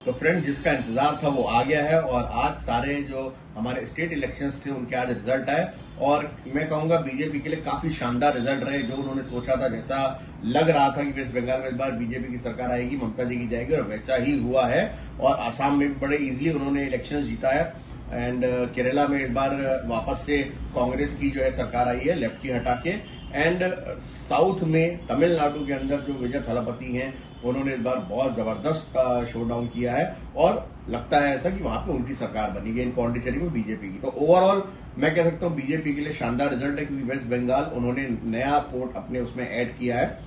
तो फ्रेंड, जिसका इंतजार था वो आ गया है और आज सारे जो हमारे स्टेट इलेक्शंस थे उनके आज रिजल्ट आए और मैं कहूंगा बीजेपी के लिए काफी शानदार रिजल्ट रहे। जो उन्होंने सोचा था, जैसा लग रहा था कि वेस्ट बंगाल में इस बार बीजेपी की सरकार आएगी, ममता जी की जाएगी, और वैसा ही हुआ है। और आसाम में भी बड़े इजीली उन्होंने इलेक्शन जीता है एंड केरला में इस बार वापस से कांग्रेस की जो है सरकार आई है, लेफ्ट की हटा के। एंड साउथ में तमिलनाडु के अंदर जो विजय थलापति हैं उन्होंने इस बार बहुत जबरदस्त शोडाउन किया है और लगता है ऐसा कि वहां पे उनकी सरकार बनी इन पौंडीचेरी में बीजेपी की। तो ओवरऑल मैं कह सकता हूं बीजेपी के लिए शानदार रिजल्ट है, क्योंकि वेस्ट बंगाल उन्होंने नया पोर्ट अपने उसमें ऐड किया है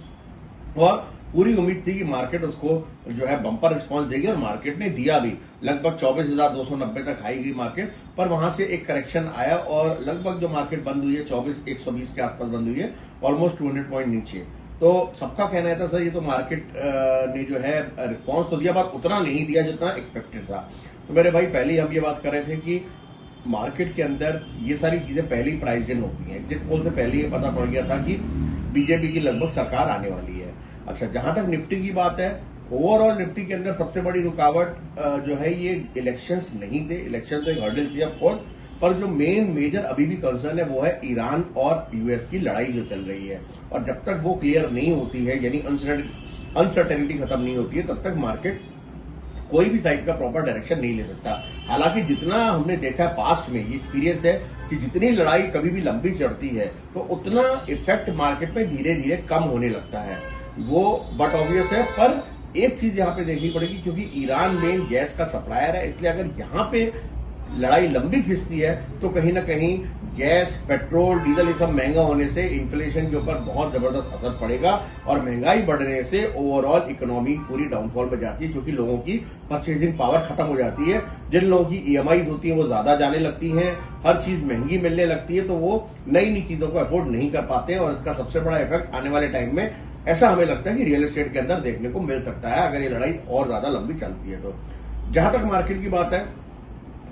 और पूरी उम्मीद थी कि मार्केट उसको जो है बम्पर रिस्पांस देगी और मार्केट ने दिया भी। लगभग 24,290 तक आई गई मार्केट, पर वहां से एक करेक्शन आया और लगभग जो मार्केट बंद हुई है 24,120 के आसपास बंद हुई है, ऑलमोस्ट 200 पॉइंट नीचे। तो सबका कहना था सर ये तो मार्केट ने जो है रिस्पांस तो दिया पर उतना नहीं दिया जितना एक्सपेक्टेड था। तो मेरे भाई पहले ही हम ये बात कर रहे थे कि मार्केट के अंदर ये सारी चीजें पहले ही प्राइस इन होती हैं। एग्जिट पोल से पहले ये पता पड़ गया था कि बीजेपी की लगभग सरकार आने वाली है। अच्छा, जहां तक निफ्टी की बात है, ओवरऑल निफ्टी के अंदर सबसे बड़ी रुकावट जो है ये इलेक्शंस नहीं थे। इलेक्शन तो एक हर्डल थी ऑफकोर्स, पर जो मेजर अभी भी कंसर्न है वो है ईरान और यूएस की लड़ाई जो चल रही है। और जब तक वो क्लियर नहीं होती है, यानी अनसर्टेनिटी खत्म नहीं होती है, तब तक मार्केट कोई भी साइड का प्रॉपर डायरेक्शन नहीं ले सकता। हालांकि जितना हमने देखा है पास्ट में, ये एक्सपीरियंस है कि जितनी लड़ाई कभी भी लंबी चढ़ती है तो उतना इफेक्ट मार्केट में धीरे धीरे कम होने लगता है। वो बट ऑब्वियस है, पर एक चीज यहां पे देखनी पड़ेगी, क्योंकि ईरान में गैस का सप्लायर है, इसलिए अगर यहां पे लड़ाई लंबी खिंचती है तो कहीं ना कहीं गैस, पेट्रोल, डीजल ये सब महंगा होने से इन्फ्लेशन के ऊपर बहुत जबरदस्त असर पड़ेगा और महंगाई बढ़ने से ओवरऑल इकोनॉमी पूरी डाउनफॉल में जाती है, क्योंकि लोगों की परचेजिंग पावर खत्म हो जाती है। जिन लोगों की ईएमआई होती है वो ज्यादा जाने लगती हैं, हर चीज महंगी मिलने लगती है, तो वो नई नई चीजों को अफोर्ड नहीं कर पाते और इसका सबसे बड़ा इफेक्ट आने वाले टाइम में ऐसा हमें लगता है कि रियल एस्टेट के अंदर देखने को मिल सकता है अगर ये लड़ाई और ज्यादा लंबी चलती है। तो जहां तक मार्केट की बात है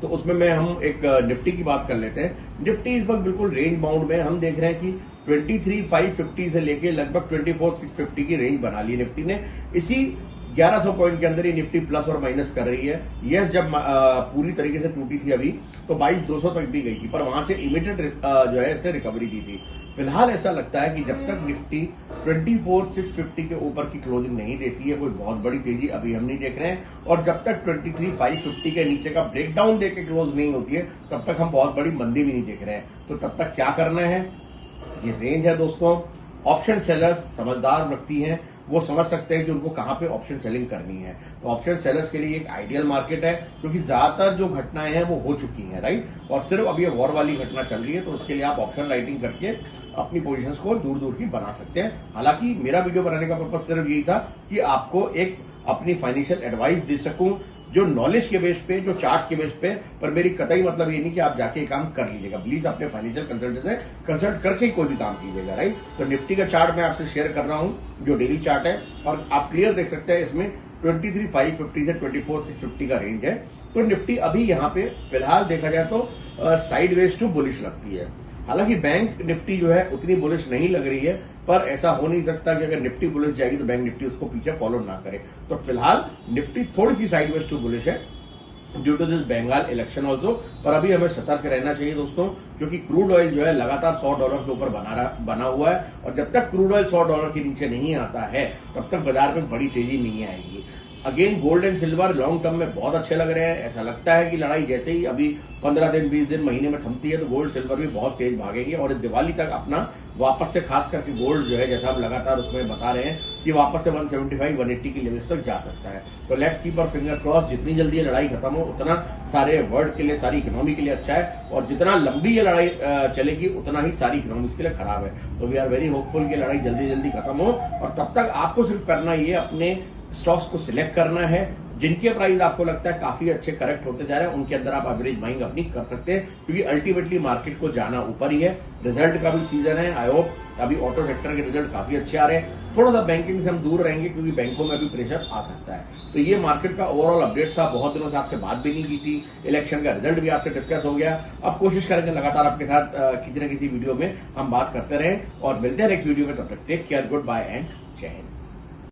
तो उसमें हम एक निफ्टी की बात कर लेते हैं। निफ्टी इस वक्त बिल्कुल रेंज बाउंड में हम देख रहे हैं कि 23,550 से लेके लगभग 24,650 की रेंज बना ली निफ्टी ने। इसी 1100 पॉइंट के अंदर ही निफ्टी प्लस और माइनस कर रही है। यस, जब पूरी तरीके से टूटी थी अभी तो 22,200 तक भी गई थी, पर वहां से इमीडिएट जो है इसने रिकवरी दी थी। फिलहाल ऐसा लगता है कि जब तक निफ्टी 24,650 के ऊपर की क्लोजिंग नहीं देती है, कोई बहुत बड़ी तेजी अभी हम नहीं देख रहे हैं, और जब तक 23,550 के नीचे का ब्रेकडाउन देके क्लोज नहीं होती है तब तक हम बहुत बड़ी मंदी भी नहीं देख रहे हैं। तो तब तक क्या करना है, ये रेंज है दोस्तों। ऑप्शन सेलर्स समझदार व्यक्ति हैं, वो समझ सकते हैं कि उनको कहां पे ऑप्शन सेलिंग करनी है। तो ऑप्शन सेलर्स के लिए एक आइडियल मार्केट है, क्योंकि ज्यादातर जो घटनाएं हैं वो हो चुकी हैं, राइट। और सिर्फ अब ये वॉर वाली घटना चल रही है, तो उसके लिए आप ऑप्शन राइटिंग करके अपनी पोजीशंस को दूर दूर की बना सकते हैं। हालांकि मेरा वीडियो बनाने का पर्पज सिर्फ यही था कि आपको एक अपनी फाइनेंशियल एडवाइस दे सकूं, जो नॉलेज के बेस पे, जो चार्ट्स के बेस पे, पर मेरी कतई मतलब ये नहीं कि आप जाके काम कर लीजिएगा। प्लीज अपने फाइनेंशियल कंसल्टेंट से कंसल्ट करके ही कोई भी काम कीजिएगा, राइट। तो निफ्टी का चार्ट मैं आपसे शेयर कर रहा हूं, जो डेली चार्ट है, और आप क्लियर देख सकते हैं इसमें 23,550 से 24,650 का रेंज है। तो निफ्टी अभी यहां पे फिलहाल देखा जाए तो साइडवेज टू बुलिश लगती है। हालांकि बैंक निफ्टी जो है उतनी बुलिश नहीं लग रही है, पर ऐसा हो नहीं सकता कि अगर निफ्टी बुलिश जाएगी तो बैंक निफ्टी उसको पीछे फॉलो ना करे। तो फिलहाल निफ्टी थोड़ी सी साइडवेज टू बुलिश है due to this Bengal election also. पर अभी हमें सतर्क रहना चाहिए दोस्तों, क्योंकि क्रूड ऑयल जो है लगातार $100 के ऊपर बना हुआ है, और जब तक क्रूड ऑयल $100 के नीचे नहीं आता है तब तक बाजार में बड़ी तेजी नहीं आएगी। Again gold and silver long term में बहुत अच्छे लग रहे हैं। ऐसा लगता है कि लड़ाई जैसे ही अभी 15 दिन 20 दिन महीने में थमती है तो गोल्ड सिल्वर भी बहुत तेज भागेंगे और इस दिवाली तक अपना वापस से, खास करके गोल्ड जो है, जैसा हम लगातार उसमें बता रहे हैं कि वापस से 175-180 की लेवल्स तक जा सकता है। तो let's keep our finger cross, जितनी जल्दी ये लड़ाई खत्म हो उतना सारे वर्ल्ड के लिए, सारी इकोनॉमी के लिए अच्छा है, और जितना लंबी ये लड़ाई चलेगी उतना ही सारी इकोनॉमिक्स के लिए खराब है। तो वी आर वेरी होपफुल कि लड़ाई जल्दी जल्दी खत्म हो, और तब तक आपको सिर्फ करना ये अपने स्टॉक्स को सिलेक्ट करना है जिनके प्राइस आपको लगता है काफी अच्छे करेक्ट होते जा रहे हैं, उनके अंदर आप एवरेज बाइंग अपनी कर सकते हैं, क्योंकि अल्टीमेटली मार्केट को जाना ऊपर ही है। रिजल्ट का भी सीजन है, आई होप अभी ऑटो सेक्टर के रिजल्ट काफी अच्छे आ रहे हैं। थोड़ा सा बैंकिंग से हम दूर रहेंगे क्योंकि बैंकों में भी प्रेशर आ सकता है। तो ये मार्केट का ओवरऑल अपडेट था। बहुत दिनों से आपसे बात भी नहीं की थी, इलेक्शन का रिजल्ट भी आपसे डिस्कस हो गया। अब कोशिश करेंगे लगातार आपके साथ किसी न किसी वीडियो में हम बात करते रहें, और मिलते हैं नेक्स्ट वीडियो में। तब तक take care, good bye and Jai Hind.